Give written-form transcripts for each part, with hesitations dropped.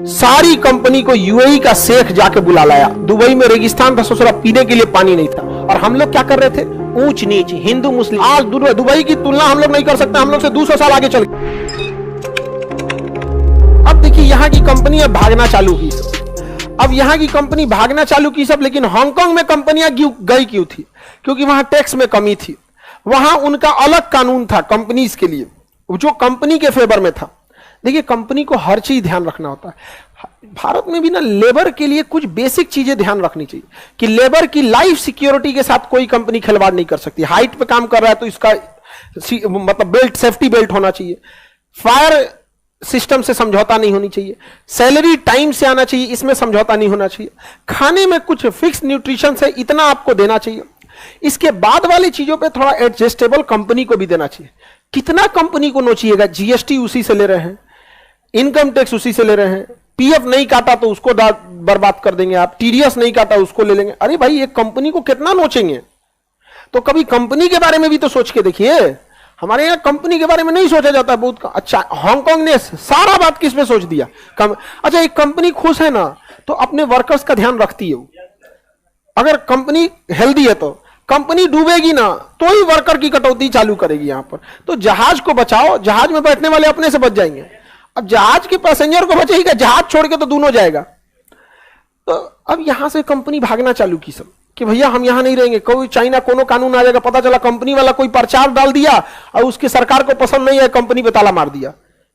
सारी कंपनी को यूएई का शेख जाके बुला लाया। दुबई में रेगिस्तान था, ससुरा पीने के लिए पानी नहीं था, और हम लोग क्या कर रहे थे, ऊंच नीच हिंदू मुस्लिम। आज दुबई की तुलना हम लोग नहीं कर सकते, हम लोग से 200 साल आगे चल गए। अब देखिए यहाँ की कंपनी अब भागना चालू की, अब यहाँ की कंपनी भागना चालू की सब, लेकिन हांगकांग में कंपनियां गई क्यों थी? क्योंकि वहां टैक्स में कमी थी, वहां उनका अलग कानून था कंपनीज के लिए, जो कंपनी के फेवर में था। देखिए कंपनी को हर चीज ध्यान रखना होता है। भारत में भी ना लेबर के लिए कुछ बेसिक चीजें ध्यान रखनी चाहिए कि लेबर की लाइफ सिक्योरिटी के साथ कोई कंपनी खिलवाड़ नहीं कर सकती। हाइट पे काम कर रहा है तो इसका मतलब बेल्ट, सेफ्टी बेल्ट होना चाहिए, फायर सिस्टम से समझौता नहीं होनी चाहिए, सैलरी टाइम से आना चाहिए, इसमें समझौता नहीं होना चाहिए, खाने में कुछ फिक्स न्यूट्रिशन से इतना आपको देना चाहिए। इसके बाद वाली चीजों पे थोड़ा एडजस्टेबल कंपनी को भी देना चाहिए। कितना कंपनी को नोचिएगा, जीएसटी उसी से ले रहे हैं, इनकम टैक्स उसी से ले रहे हैं, पीएफ नहीं काटा तो उसको बर्बाद कर देंगे आप, टीडीएस नहीं काटा उसको ले लेंगे। अरे भाई एक कंपनी को कितना नोचेंगे? तो कभी कंपनी के बारे में भी तो सोच के देखिए। हमारे यहाँ कंपनी के बारे में नहीं सोचा जाता बहुत। अच्छा हांगकांग ने सारा बात किस पे सोच दिया? अच्छा एक कंपनी खुश है ना तो अपने वर्कर्स का ध्यान रखती है। अगर कंपनी हेल्दी है तो कंपनी डूबेगी ना तो ही वर्कर की कटौती चालू करेगी यहां पर। तो जहाज को बचाओ, जहाज में बैठने वाले अपने से बच जाएंगे। अब जहाज के पैसेंजर को बचेगा, जहाज छोड़ के तो दोनों जाएगा। तो अब यहां से कंपनी भागना चालू की सब कि भैया हम यहां नहीं रहेंगे। कोई चाइना कोनो कानून आ जाएगा, पता चला कंपनी वाला कोई प्रचार डाल दिया और उसकी सरकार को पसंद नहीं है, कंपनी पे ताला मार दिया।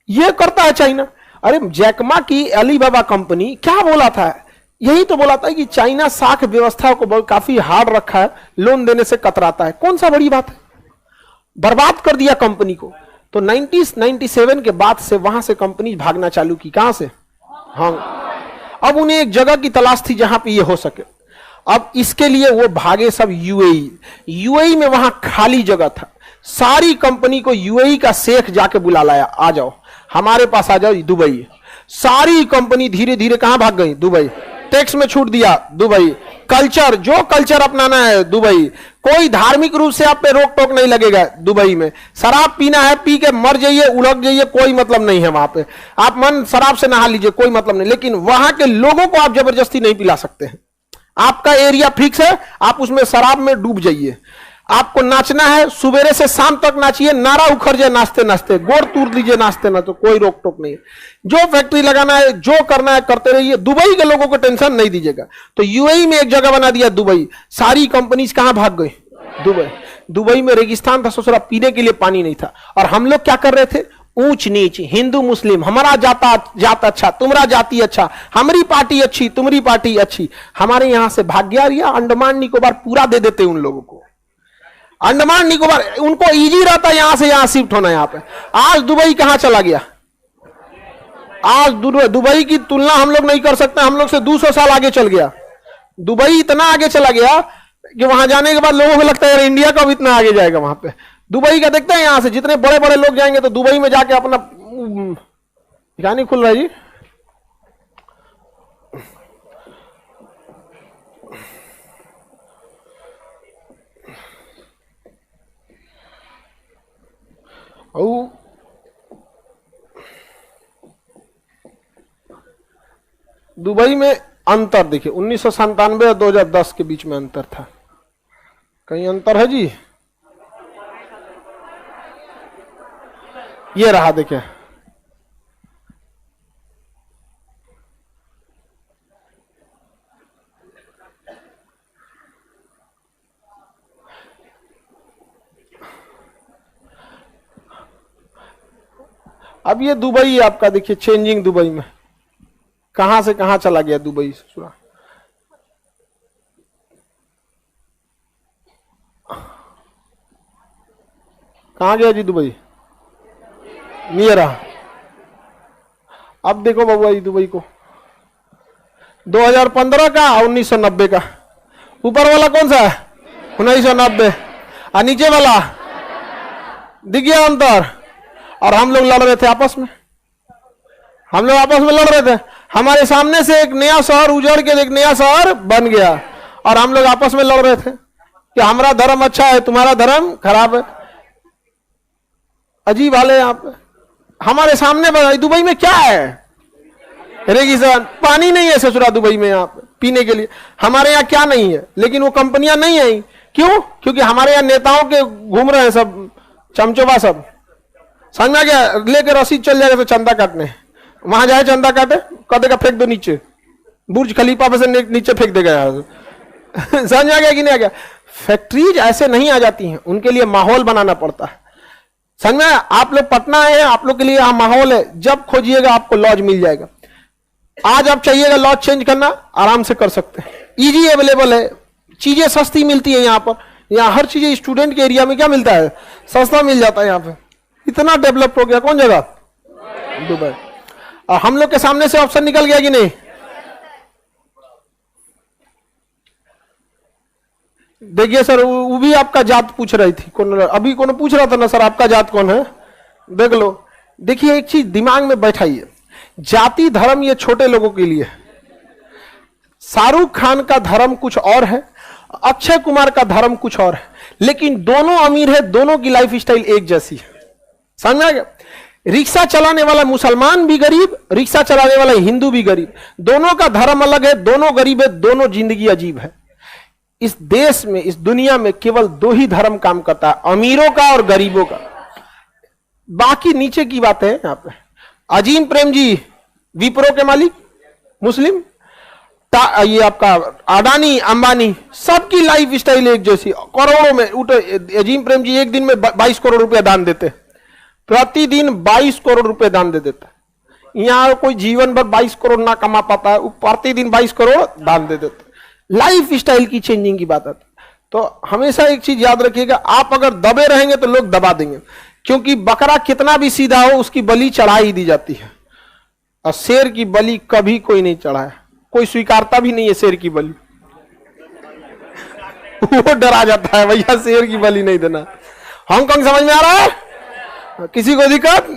यह करता है चाइना। अरे जैकमा की अलीबाबा कंपनी क्या बोला था? यही तो बोला था कि चाइना साख व्यवस्था को काफी हार्ड रखा है, लोन देने से कतराता है। कौन सा बड़ी बात है? बर्बाद कर दिया कंपनी को। तो 1997 के बाद से वहां से कंपनी भागना चालू की। कहां से? हाँ। अब उन्हें एक जगह की तलाश थी जहां पे ये हो सके। अब इसके लिए वो भागे सब यूएई। यूएई में वहां खाली जगह था, सारी कंपनी को यूएई का शेख जाके बुला लाया, आ जाओ हमारे पास आ जाओ दुबई। सारी कंपनी धीरे धीरे कहां भाग गई? दुबई। टैक्स में छूट दिया, दुबई। कल्चर, जो कल्चर अपनाना है दुबई। कोई धार्मिक रूप से आप पे रोक टोक नहीं लगेगा दुबई में। शराब पीना है, पी के मर जाइए, उलझ जाइए, कोई मतलब नहीं है वहां पे। आप मन शराब से नहा लीजिए, कोई मतलब नहीं। लेकिन वहां के लोगों को आप जबरदस्ती नहीं पिला सकते हैं। आपका एरिया फिक्स है, आप उसमें शराब में डूब जाइए। आपको नाचना है, सुबेरे से शाम तक नाचिए, नारा उखड़ जाए नाचते नाचते, गोड़ तोड़ लीजिए नाचते ना, तो कोई रोक टोक नहीं है। जो फैक्ट्री लगाना है, जो करना है करते रहिए। दुबई के लोगों को टेंशन नहीं दीजिएगा। तो यूएई में एक जगह बना दिया दुबई। सारी कंपनीज कहां भाग गई? दुबई। दुबई में रेगिस्तान था, ससुरा पीने के लिए पानी नहीं था, और हम लोग क्या कर रहे थे, ऊंच नीच हिंदू मुस्लिम, हमारा जात अच्छा, तुम्हारा जाति अच्छा, हमारी पार्टी अच्छी, तुम्हारी पार्टी अच्छी। हमारे यहां से भाग गया। अंडमान निकोबार पूरा दे देते उन लोगों को। अंडमान निकोबार उनको इजी रहता है यहां से यहां शिफ्ट होना। यहां पे आज दुबई कहां चला गया? आज दुबई की तुलना हम लोग नहीं कर सकते, हम लोग से 200 साल आगे चल गया। दुबई इतना आगे चला गया कि वहां जाने के बाद लोगों को लगता है यार इंडिया का भी इतना आगे जाएगा वहां पे। दुबई का देखते हैं, यहां से जितने बड़े बड़े लोग जाएंगे तो दुबई में जाके अपना क्या नहीं खुल रहा है जी। दुबई में अंतर देखिए, 1997 और 2010 के बीच में अंतर था। कहीं अंतर है जी? ये रहा देखिए, अब ये दुबई आपका देखिए चेंजिंग दुबई में कहां से कहां चला गया दुबई। कहां गया जी दुबई? ये रहा। अब देखो बाबू दुबई को 2015 का और 1990 का। ऊपर वाला कौन सा है? 1990। और नीचे वाला दिख गया अंतर। और हम लोग लड़ रहे थे आपस में, हम लोग आपस में लड़ रहे थे। हमारे सामने से एक नया शहर उजड़ के एक नया शहर बन गया, और हम लोग आपस में लड़ रहे थे कि हमारा धर्म अच्छा है, तुम्हारा धर्म खराब है। अजीब हाल है यहाँ पे। हमारे सामने दुबई में क्या है? रेगिस्तान, पानी नहीं है ससुरा दुबई में यहाँ पे पीने के लिए। हमारे यहाँ क्या नहीं है, लेकिन वो कंपनियां नहीं आई। क्यों? क्योंकि हमारे यहाँ नेताओं के घूम रहे हैं सब चमचोबा सब, समझ में आ गया? लेकर रसीद चल जाएगा तो चंदा काटने, वहां जाए चंदा काटे, कह देगा फेंक दो नीचे, बुर्ज खलीफा पे से नीचे फेंक देगा यार। समझ में आ गया कि नहीं आ गया? फैक्ट्रीज ऐसे नहीं आ जाती हैं, उनके लिए माहौल बनाना पड़ता है। समझ में? आप लोग पटना आए हैं, आप लोग के लिए यहाँ माहौल है, जब खोजिएगा आपको लॉज मिल जाएगा। आज आप चाहिएगा लॉज चेंज करना, आराम से कर सकते हैं, इजी अवेलेबल है, चीजें सस्ती मिलती है यहाँ पर। यहाँ हर चीज स्टूडेंट के एरिया में क्या मिलता है, सस्ता मिल जाता है यहाँ पे। इतना डेवलप हो गया। कौन जगह? दुबई। और हम लोग के सामने से ऑप्शन निकल गया कि नहीं? देखिए सर, वो भी आपका जात पूछ रही थी, कौन अभी कौन पूछ रहा था ना सर, आपका जात कौन है, देख लो। देखिए एक चीज दिमाग में बैठाइए, जाति धर्म ये छोटे लोगों के लिए है। शाहरुख खान का धर्म कुछ और है, अक्षय कुमार का धर्म कुछ और है, लेकिन दोनों अमीर है, दोनों की लाइफ स्टाइल एक जैसी है। समझ में आ गया? रिक्शा चलाने वाला मुसलमान भी गरीब, रिक्शा चलाने वाला हिंदू भी गरीब, दोनों का धर्म अलग है, दोनों गरीब है, दोनों जिंदगी अजीब है। इस देश में, इस दुनिया में केवल दो ही धर्म काम करता है, अमीरों का और गरीबों का। बाकी नीचे की बात है यहां पे। अजीम प्रेम जी विप्रो के मालिक मुस्लिम, ये आपका अडानी अंबानी, सबकी लाइफ स्टाइल एक जैसी, करोड़ों में उठे। अजीम प्रेम जी एक दिन में 22 करोड़ रुपया दान देते, प्रतिदिन 22 करोड़ रुपए दान दे देता है। यहां कोई जीवन भर 22 करोड़ ना कमा पाता है, प्रतिदिन 22 करोड़ दान दे देता है। लाइफ स्टाइल की चेंजिंग की बात आती। तो हमेशा एक चीज याद रखिएगा, आप अगर दबे रहेंगे तो लोग दबा देंगे, क्योंकि बकरा कितना भी सीधा हो उसकी बलि चढ़ा ही दी जाती है, और शेर की बलि कभी कोई नहीं चढ़ाया, कोई स्वीकारता भी नहीं है शेर की बलि। वो डरा जाता है, भैया शेर की बलि नहीं देना। हांगकांग समझ में आ रहा है? किसी को दिक्कत?